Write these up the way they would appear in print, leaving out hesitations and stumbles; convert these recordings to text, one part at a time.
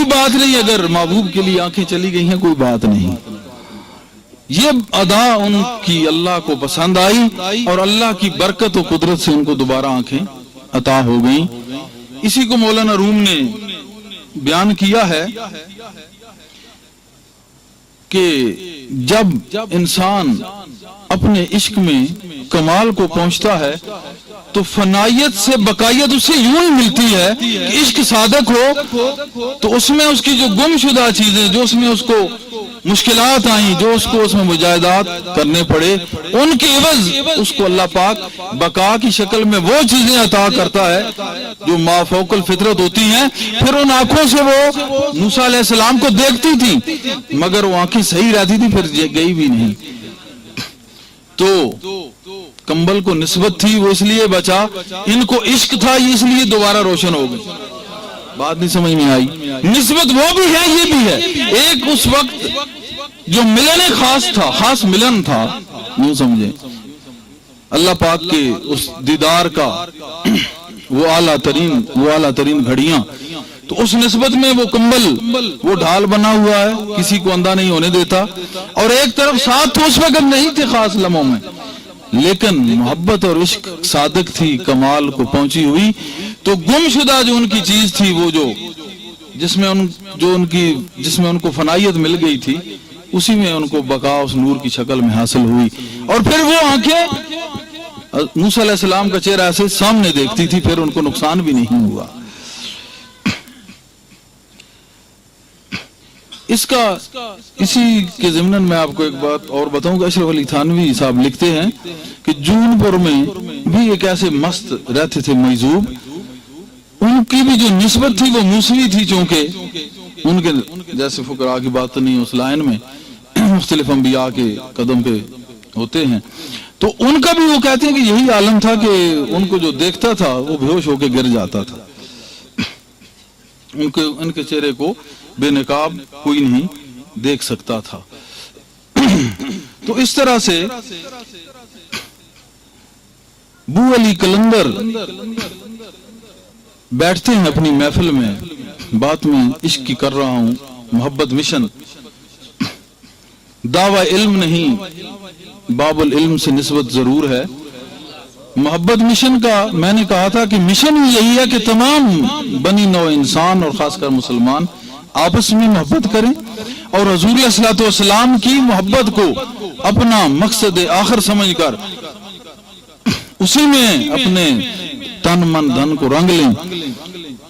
بات نہیں، اگر محبوب کے لیے آنکھیں چلی گئی ہیں کوئی بات نہیں. یہ ادا ان کی اللہ کو پسند آئی اور اللہ کی برکت و قدرت سے ان کو دوبارہ آنکھیں عطا ہو گئیں. اسی کو مولانا روم نے بیان کیا ہے کہ جب انسان اپنے عشق میں کمال کو پہنچتا ہے تو فنائیت سے بقائیت اسے یوں ہی ملتی ہے کہ عشق صادق ہو تو اس میں اس کی جو گم شدہ چیزیں، جو اس میں اس کو مشکلات آئیں، جو اس کو اس میں مجاہدات کرنے پڑے، ان کے عوض اس کو اللہ پاک بقا کی شکل میں وہ چیزیں عطا کرتا ہے جو ما فوق الفطرت ہوتی ہیں. پھر ان آنکھوں سے وہ موسیٰ علیہ السلام کو دیکھتی تھی مگر وہ آنکھیں صحیح رہتی تھی، پھر گئی بھی نہیں. تو کمبل کو نسبت تھی، وہ اس لیے بچا، ان کو عشق تھا اس لیے دوبارہ روشن ہو گئی. بات نہیں سمجھ میں آئی؟ نسبت وہ بھی ہے یہ بھی ہے. ایک اس وقت جو ملن خاص تھا، خاص ملن تھا، یوں سمجھیں اللہ پاک کے اس دیدار کا وہ اعلیٰ ترین گھڑیاں، تو اس نسبت میں وہ کمبل وہ ڈھال بنا ہوا ہے، کسی کو اندھا نہیں ہونے دیتا. اور ایک طرف ساتھ تو اس وقت نہیں تھے خاص لمحوں میں، لیکن محبت اور عشق صادق تھی، کمال کو پہنچی ہوئی. تو گم شدہ جو ان کی چیز تھی، وہ جس میں ان کو فنائیت مل گئی تھی، اسی میں ان کو بقا اس نور کی شکل میں حاصل ہوئی. اور پھر وہ آنکھیں موسیٰ علیہ السلام کا چہرہ ایسے سامنے دیکھتی تھی، پھر ان کو نقصان بھی نہیں ہوا. اسی کے ضمن میں آپ کو ایک بات اور بتاؤں گا. اشرف علی تھانوی صاحب لکھتے ہیں کہ جون پور میں بھی ایک ایسے مست رہتے تھے مجذوب، ان کی بھی جو نسبت تھی وہ موسوی تھی، چونکہ ان کے جیسے فقراء کی بات نہیں اس لائن میں مختلف انبیاء کے قدم پہ ہوتے ہیں، تو ان کا بھی وہ کہتے ہیں کہ یہی عالم تھا کہ ان کو جو دیکھتا تھا وہ بے ہوش ہو کے گر جاتا تھا. ان کے چہرے کو بے نقاب کوئی نہیں دیکھ سکتا تھا. تو اس طرح سے بو علی کلندر بیٹھتے ہیں اپنی محفل میں، بات میں عشق کی کر رہا ہوں، محبت مشن، دعوی علم نہیں، باب العلم سے نسبت ضرور ہے. محبت مشن کا میں نے کہا تھا کہ مشن یہی ہے کہ تمام بنی نوع انسان اور خاص کر مسلمان آپس میں محبت کریں اور حضور علیہ الصلوۃ والسلام کی محبت کو اپنا مقصد آخر سمجھ کر اسی میں اپنے تن من دھن کو رنگ لیں،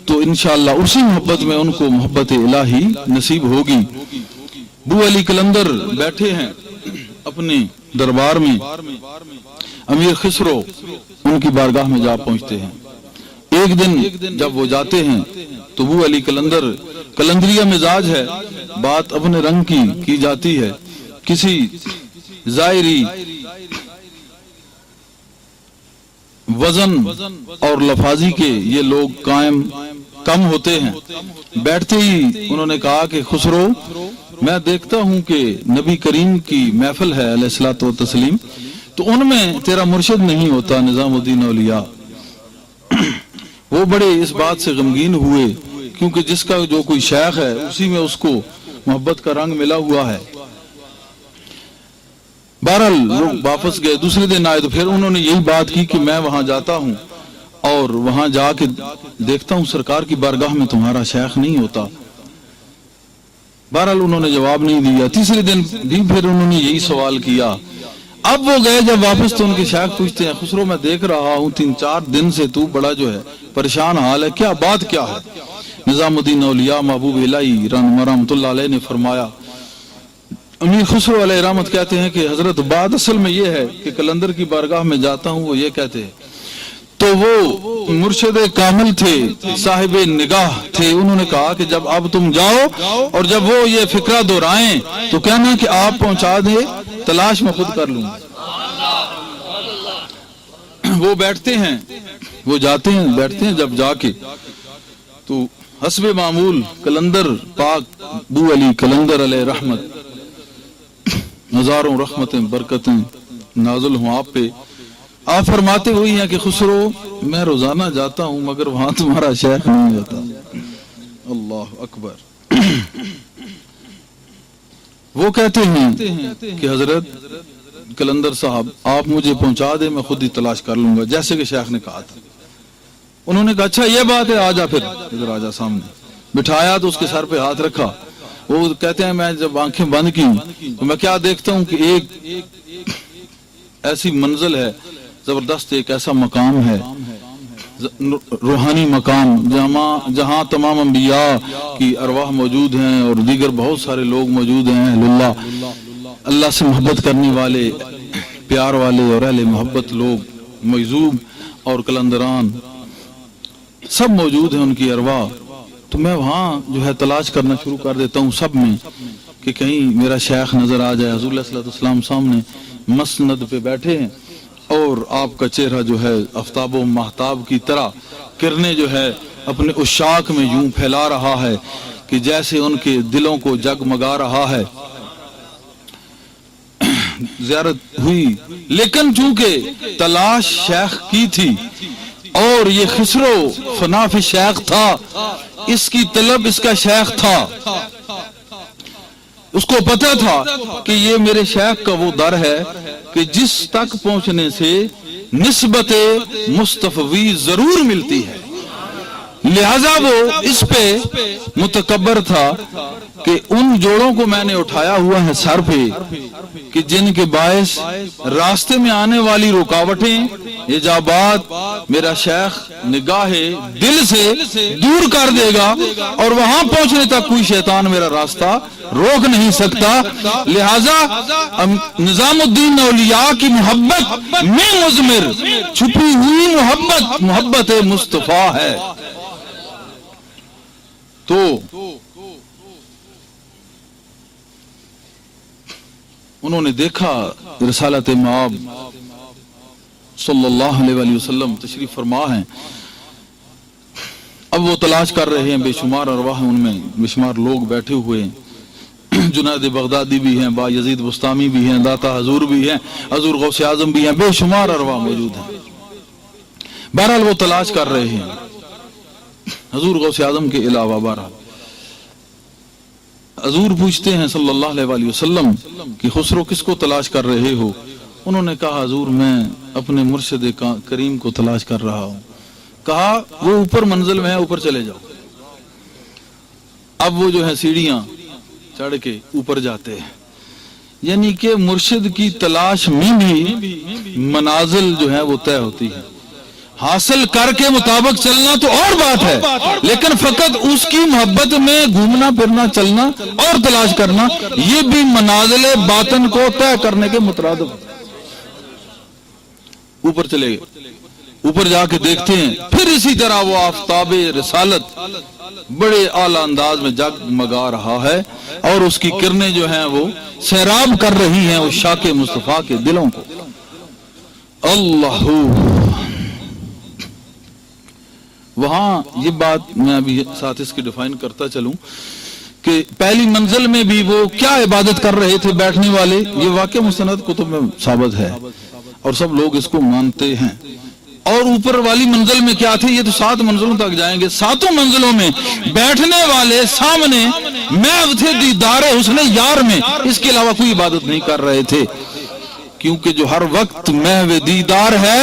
تو انشاءاللہ اسی محبت میں ان کو محبت الہی نصیب ہوگی. بو علی کلندر بیٹھے ہیں اپنے دربار میں، امیر خسرو ان کی بارگاہ میں جا پہنچتے ہیں. ایک دن جب وہ جاتے ہیں تو بو علی کلندر، کلندریہ مزاج ہے، بات اپنے رنگ کی جاتی ہے، کسی ظاہری وزن اور لفاظی کے یہ لوگ کم ہوتے ہیں. بیٹھتے ہی انہوں نے کہا کہ خسرو، میں دیکھتا ہوں کہ نبی کریم کی محفل ہے علیہ الصلوۃ والتسلیم، تو ان میں تیرا مرشد نہیں ہوتا نظام الدین اولیاء. وہ بڑے اس بات سے غمگین ہوئے کیونکہ جس کا جو کوئی شیخ ہے اسی میں اس کو محبت کا رنگ ملا ہوا ہے. بہرحال لوگ واپس گئے. دوسرے دن آئے تو پھر انہوں نے یہی بات کی کہ میں وہاں جاتا ہوں اور وہاں جا کے دیکھتا ہوں سرکار کی بارگاہ میں تمہارا شیخ نہیں ہوتا. بہرحال انہوں نے جواب نہیں دیا. تیسرے دن بھی پھر انہوں نے یہی سوال کیا. اب وہ گئے جب واپس تو ان کے شیخ پوچھتے ہیں، خسرو میں دیکھ رہا ہوں 3-4 دن سے تو بڑا جو ہے پریشان حال ہے، کیا بات کیا ہے؟ نظام الدین اولیاء محبوب الہی رحمۃ اللہ علیہ نے فرمایا. امیر خسرو علیہ رحمت کہتے ہیں کہ حضرت بات اصل میں یہ ہے کہ کلندر کی بارگاہ میں جاتا ہوں، وہ یہ کہتے ہیں. تو وہ مرشد کامل تھے، صاحب نگاہ تھے. انہوں نے کہا کہ جب اب تم جاؤ اور جب وہ یہ فکرہ دہرائیں تو کہنا کہ آپ پہنچا دیں، تلاش میں خود کر لوں. وہ بیٹھتے ہیں، وہ جاتے ہیں، بیٹھتے ہیں. جب جا کے تو حسب معمول کلندر پاک بو علی کلندر علیہ رحمت، ہزاروں رحمتیں برکتیں نازل ہوں آپ پہ. آپ فرماتے ہوئی ہیں کہ خسرو میں روزانہ جاتا ہوں مگر وہاں تمہارا شیخ نہیں ہوتا. اللہ اکبر. وہ کہتے ہیں کہ حضرت کلندر صاحب آپ مجھے پہنچا دیں، میں خود ہی تلاش کر لوں گا، جیسے کہ شیخ نے کہا تھا۔ انہوں نے کہا اچھا یہ بات ہے، آجا، پھر ادھر آجا، سامنے بٹھایا تو اس کے سر پہ ہاتھ رکھا۔ وہ کہتے ہیں میں جب آنکھیں بند کی تو میں کیا دیکھتا ہوں کہ ایک ایسی منزل ہے زبردست، ایک ایسا مقام ہے، روحانی مقام، جہاں تمام انبیاء کی ارواح موجود ہیں اور دیگر بہت سارے لوگ موجود ہیں، اہل اللہ، اللہ سے محبت کرنے والے، پیار والے اور اہل محبت لوگ، مجذوب اور کلندران سب موجود ہیں، ان کی ارواح۔ تو میں وہاں جو ہے تلاش کرنا شروع کر دیتا ہوں سب میں، کہ کہیں میرا شیخ نظر آ جائے۔ حضور صلی اللہ علیہ وسلم سامنے مسند پہ بیٹھے ہیں اور آپ کا چہرہ جو ہے آفتاب و مہتاب کی طرح کرنے جو ہے اپنے عشاق میں یوں پھیلا رہا ہے کہ جیسے ان کے دلوں کو جگمگا رہا ہے۔ زیارت ہوئی، لیکن چونکہ تلاش شیخ کی تھی اور یہ خسرو فنا فی شیخ تھا، اس کی طلب اس کا شیخ تھا، اس کو پتا تھا کہ یہ میرے شیخ کا وہ در ہے کہ جس تک پہنچنے سے نسبت مصطفی ضرور ملتی ہے، لہذا وہ اس پہ متکبر تھا کہ ان جوڑوں کو میں نے اٹھایا ہوا ہے سر پہ کہ جن کے باعث راستے میں آنے والی رکاوٹیں، ایجابات میرا شیخ نگاہ دل سے دور کر دے گا اور وہاں پہنچنے تک کوئی شیطان میرا راستہ روک نہیں سکتا۔ لہذا نظام الدین اولیاء کی محبت میں مضمر چھپی ہوئی محبت مصطفیٰ ہے۔ تو انہوں نے دیکھا رسالت مآب صلی اللہ علیہ وآلہ وسلم تشریف فرما ہیں، اب وہ تلاش کر رہے ہیں، بے شمار ارواح ان میں، بے شمار لوگ بیٹھے ہوئے ہیں، جنید بغدادی بھی ہیں، با یزید بستامی بھی ہیں، داتا حضور بھی ہیں، حضور غوث اعظم بھی ہیں، بے شمار ارواح موجود ہیں۔ بہرحال وہ تلاش کر رہے ہیں حضور غوث اعظم کے علاوہ۔ بہرحال حضور پوچھتے ہیں صلی اللہ علیہ وآلہ وسلم کہ خسرو کس کو تلاش کر رہے ہو؟ انہوں نے کہا حضور میں اپنے مرشد کریم کو تلاش کر رہا ہوں۔ کہا وہ اوپر منزل میں ہے، اوپر چلے جاؤ۔ اب وہ جو ہے سیڑھیاں چڑھ کے اوپر جاتے ہیں، یعنی کہ مرشد کی تلاش میں بھی منازل جو ہے وہ طے ہوتی ہے۔ حاصل کر کے مطابق چلنا تو اور بات ہے، لیکن فقط اس کی محبت میں گھومنا پھرنا چلنا اور تلاش کرنا، یہ بھی منازل باطن کو طے کرنے کے مترادف۔ اوپر چلے گئے، اوپر جا کے دیکھتے ہیں، پھر اسی طرح وہ آفتاب رسالت بڑے اعلیٰ انداز میں جگمگا رہا ہے اور اس کی کرنیں جو ہیں وہ سیراب کر رہی ہیں اس شاق مصطفیٰ کے دلوں کو۔ اللہ، وہاں یہ بات میں ابھی ساتھ اس کی ڈیفائن کرتا چلوں کہ پہلی منزل میں بھی وہ کیا عبادت کر رہے تھے بیٹھنے والے، یہ واقع مستند کتب میں ثابت ہے اور سب لوگ اس کو مانتے ہیں۔ اور اوپر والی منزل میں کیا تھے، یہ تو 7 منزلوں تک جائیں گے، 7 منزلوں میں بیٹھنے والے سامنے محو تھے دیدار حسن یار میں، اس کے علاوہ کوئی عبادت نہیں کر رہے تھے، کیونکہ جو ہر وقت محو دیدار ہے،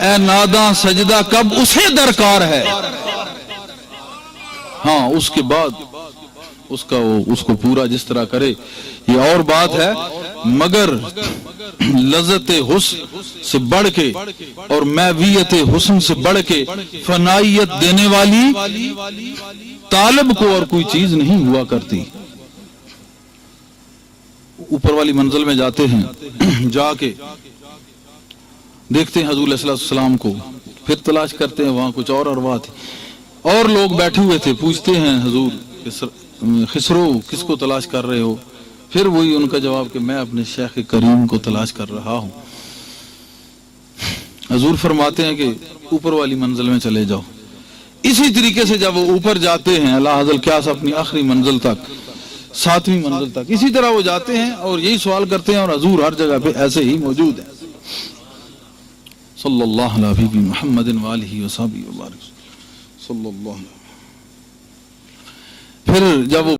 اے ناداں سجدہ کب اسے درکار ہے۔ ہاں اس کے بعد اس کو پورا جس طرح کرے یہ اور بات ہے، مگر لذت حسن سے بڑھ کے اور محویت حسن سے بڑھ کے فنائیت دینے والی طالب کو اور کوئی چیز نہیں ہوا کرتی۔ اوپر والی منزل میں جاتے ہیں، جا کے دیکھتے ہیں حضور علیہ السلام کو، پھر تلاش کرتے ہیں، وہاں کچھ اور ارواح تھی اور لوگ بیٹھے ہوئے تھے، پوچھتے ہیں حضور خسرو کس کو تلاش کر رہے ہو؟ پھر وہی ان کا جواب کہ میں اپنے شیخ کریم کو تلاش کر رہا ہوں۔ حضور فرماتے ہیں کہ اوپر والی منزل میں چلے جاؤ۔ اسی طریقے سے جب وہ اوپر جاتے ہیں اللہ حضل قیاس اپنی آخری منزل تک، 7ویں منزل تک، اسی طرح وہ جاتے ہیں اور یہی سوال کرتے ہیں، اور حضور ہر جگہ پہ ایسے ہی موجود ہیں۔ صلی اللہ علیہ محمد وآلہ وصحبہ وبارک صلی اللہ علیہ۔ پھر جب وہ